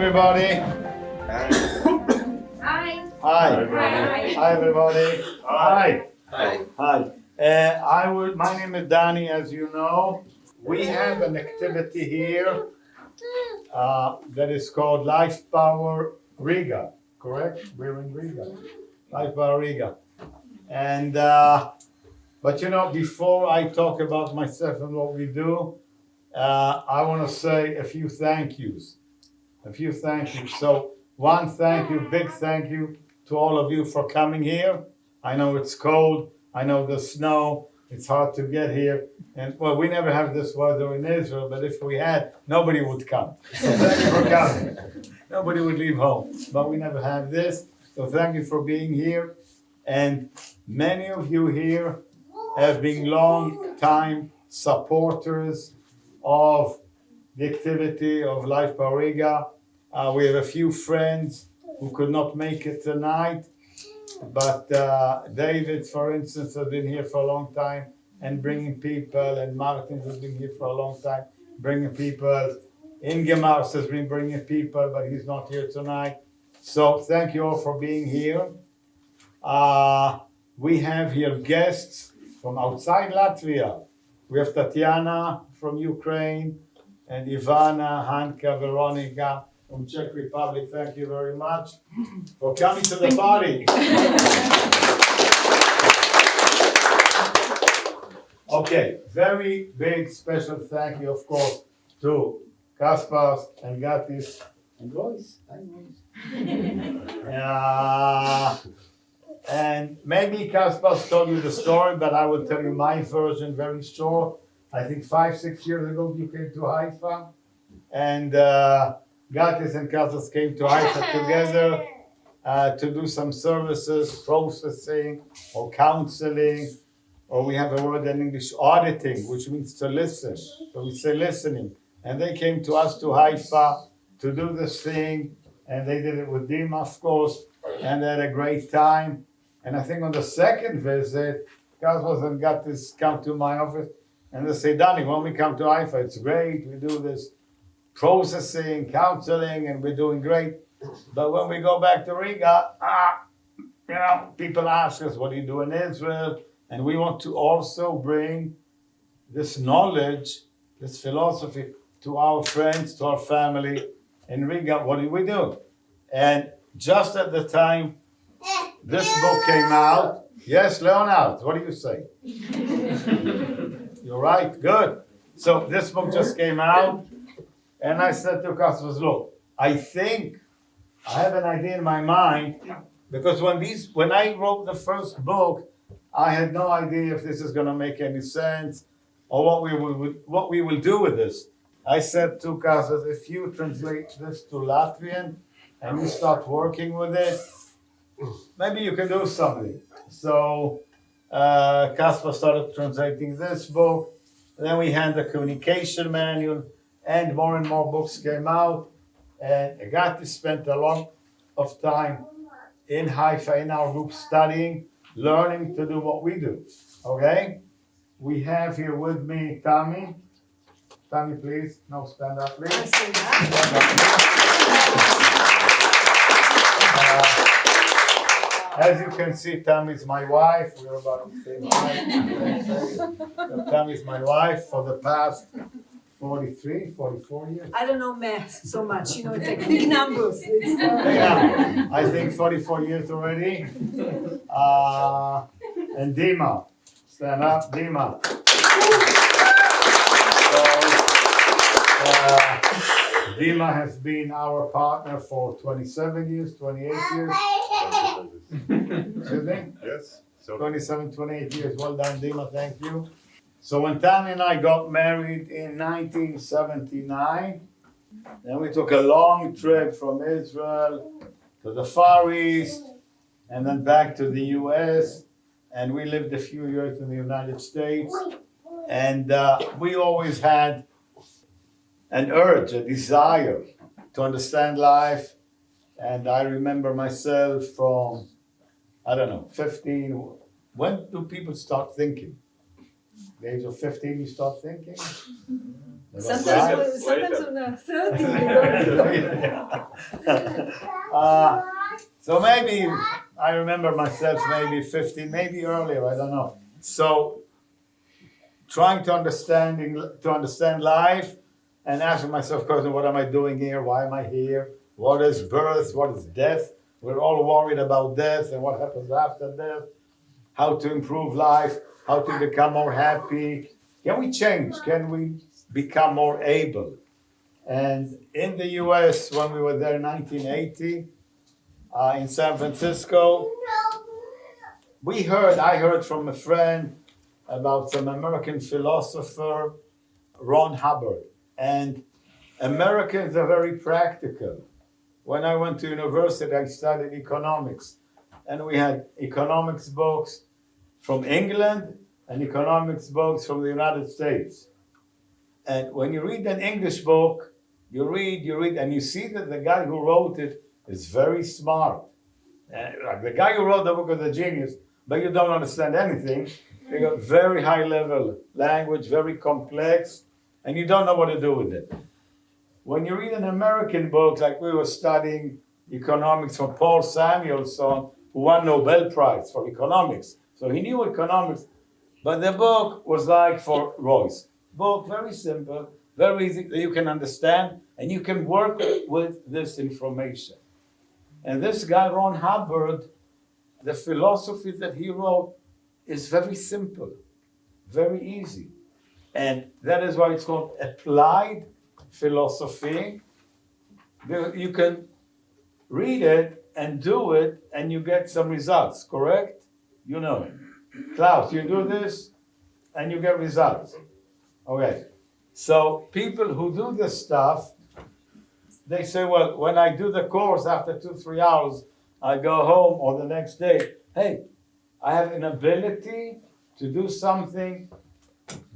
everybody. Hi. Hi. Hi. Hi, everybody. Hi. Hi. Hi. My name is Danny, as you know. We have an activity here that is called LifePower Riga, correct? We're in Riga. LifePower Riga. And, but you know, before I talk about myself and what we do, I want to say a few thank yous. So one thank you, big thank you to all of you for coming here. I know it's cold. I know the snow. It's hard to get here. And well, we never have this weather in Israel, but if we had, nobody would come. So thank you for coming. Nobody would leave home, but we never have this. So thank you for being here. And many of you here have been long time supporters of the activity of LifePower Riga. We have a few friends who could not make it tonight, but David, for instance, has been here for a long time and bringing people, and Martin has been here for a long time bringing people. Ingemars has been bringing people, but he's not here tonight. So thank you all for being here. We have here guests from outside Latvia. We have Tatiana from Ukraine, and Ivana, Hanka, Veronica from Czech Republic. Thank you very much for coming to the party. Okay, very big special thank you, of course, to Kaspars and Gatis and Lois. And maybe Kaspars told you the story, but I will tell you my version very short. I think 5-6 years ago you came to Haifa, and Gatis and Kaspars came to Haifa together to do some services, processing or counseling, or we have a word in English, auditing, which means to listen. So we say listening. And they came to us to Haifa to do this thing, and they did it with Dima, of course, and they had a great time. And I think on the second visit, Kaspars and Gatis come to my office, and they say, Danny, when we come to Haifa, it's great. We do this processing, counseling, and we're doing great. But when we go back to Riga, you know, people ask us, what do you do in Israel? And we want to also bring this knowledge, this philosophy to our friends, to our family in Riga. What do we do? And just at the time this book came out, yes, Leonard, what do you say? You're right, good. So this book just came out, and I said to Kaspars, look, I think I have an idea in my mind, because when I wrote the first book, I had no idea if this is going to make any sense or what we will do with this. I said to Kaspars, if you translate this to Latvian and you start working with it, maybe you can do something. So Kaspars started translating this book. Then we had the communication manual, and more books came out. And Agati spent a lot of time in Haifa, in our group, studying, learning to do what we do. Okay? We have here with me Tammy. Tammy, please. No, stand up, please. Stand up, please. As you can see, Tammy is my wife. We're about the same height. Tammy is my wife for the past 43, 44 years. I don't know math so much, you know, it's like big numbers. Yeah, I think 44 years already. And Dima, stand up, Dima. Dima has been our partner for 27 years, 28 years. Excuse me? Yes. 27, 28 years. Well done, Dima. Thank you. So when Tammy and I got married in 1979, then we took a long trip from Israel to the Far East and then back to the US. And we lived a few years in the United States. And we always had an urge, a desire to understand life. And I remember myself from, 15. When do people start thinking? the age of 15 you start thinking? Sometimes when 30, you know. So maybe, I remember myself maybe 15, maybe earlier, I don't know. So trying to understand life and asking myself questions, what am I doing here? Why am I here? What is birth? What is death? We're all worried about death and what happens after death. How to improve life, how to become more happy. Can we change? Can we become more able? And in the US, when we were there in 1980, in San Francisco, I heard from a friend about some American philosopher, Ron Hubbard. And Americans are very practical. When I went to university, I studied economics. And we had economics books from England and economics books from the United States. And when you read an English book, you read, and you see that the guy who wrote it is very smart. Like the guy who wrote the book is a genius, but you don't understand anything. You got very high level language, very complex, and you don't know what to do with it. When you read an American book, like we were studying economics from Paul Samuelson, who won Nobel Prize for economics. So he knew economics, but the book was like for Royce. Book, very simple, very easy that you can understand, and you can work with this information. And this guy, Ron Hubbard, the philosophy that he wrote is very simple, very easy. And that is why it's called applied philosophy. You can read it and do it, and you get some results, correct? You know it. Klaus, you do this, and you get results. Okay. So people who do this stuff, they say, well, when I do the course after 2-3 hours, I go home or the next day, hey, I have an ability to do something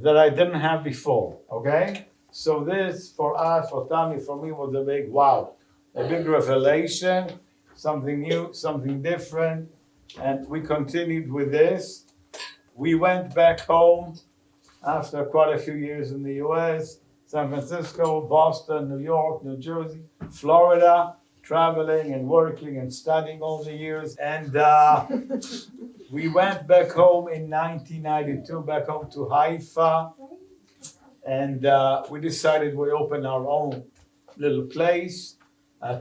that I didn't have before, okay? So this, for us, for Tommy, for me, was a big wow, a big revelation, something new, something different, and we continued with this. We went back home after quite a few years in the US, San Francisco, Boston, New York, New Jersey, Florida, traveling and working and studying all the years. And we went back home in 1992, back home to Haifa. And we decided we open our own little place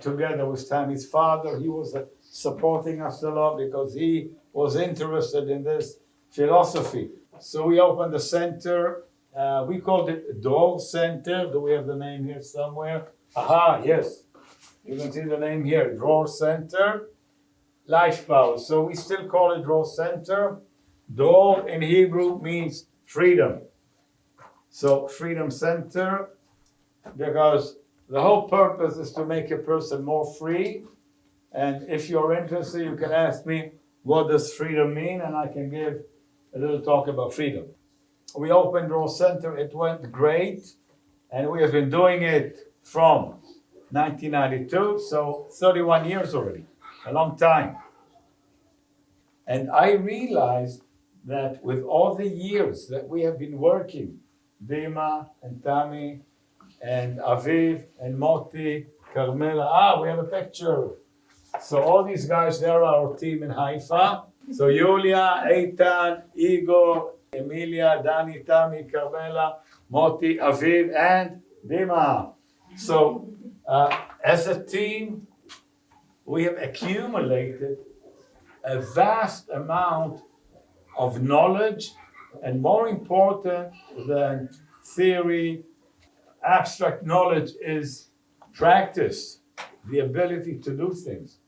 together with Tammy's father. He was supporting us a lot because he was interested in this philosophy. So we opened a center. We called it Dror Center. Do we have the name here somewhere? Aha, yes. You can see the name here, Dror Center, LifePower. So we still call it Dror Center. Dror in Hebrew means freedom. So Freedom Center, because the whole purpose is to make a person more free. And if you're interested, you can ask me, what does freedom mean? And I can give a little talk about freedom. We opened Dror Center, it went great. And we have been doing it from 1992, so 31 years already, a long time. And I realized that with all the years that we have been working, Dima and Tami and Aviv and Moti, Carmela, we have a picture. So all these guys, they're our team in Haifa. So Yulia, Eitan, Igor, Emilia, Dani, Tami, Carmela, Moti, Aviv, and Dima. So as a team, we have accumulated a vast amount of knowledge, and more important than theory, abstract knowledge is practice, the ability to do things.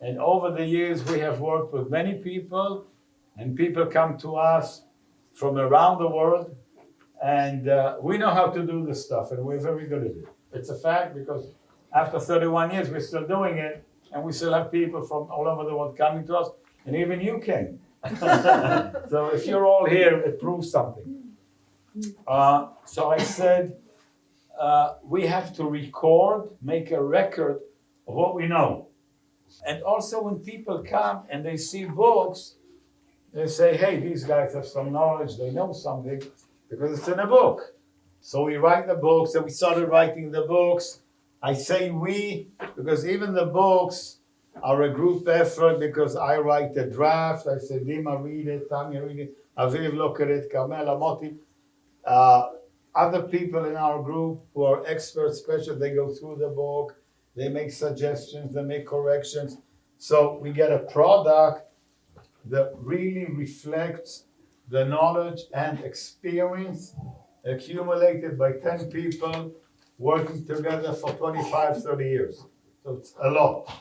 And over the years, we have worked with many people, and people come to us from around the world, and we know how to do this stuff, and we're very good at it. It's a fact, because after 31 years, we're still doing it, and we still have people from all over the world coming to us, and even you came. So if you're all here, it proves something. So I said, we have to record, make a record of what we know. And also when people come and they see books, They say, hey, these guys have some knowledge, they know something, because it's in a book. So we write the books, and we started writing the books. I say we, because even the books are a group effort, because I write the draft. I say, Dima, read it, Tanya, read it, Aviv, look at it, Carmela, Moti. Other people in our group who are experts, special, they go through the book, they make suggestions, they make corrections. So we get a product that really reflects the knowledge and experience accumulated by 10 people working together for 25, 30 years. So it's a lot,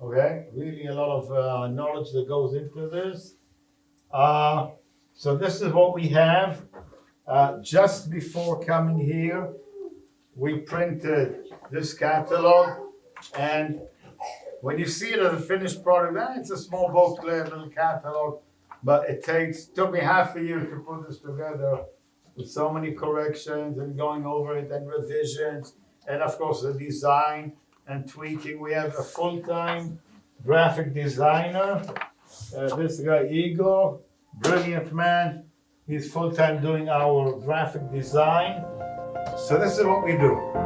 okay? Really a lot of knowledge that goes into this. So this is what we have. Just before coming here, we printed this catalog, and when you see it as a finished product, it's a small booklet, little catalog, but it took me half a year to put this together with so many corrections and going over it and revisions, and of course the design and tweaking. We have a full-time graphic designer, this guy Igor, brilliant man. He's full-time doing our graphic design. So this is what we do.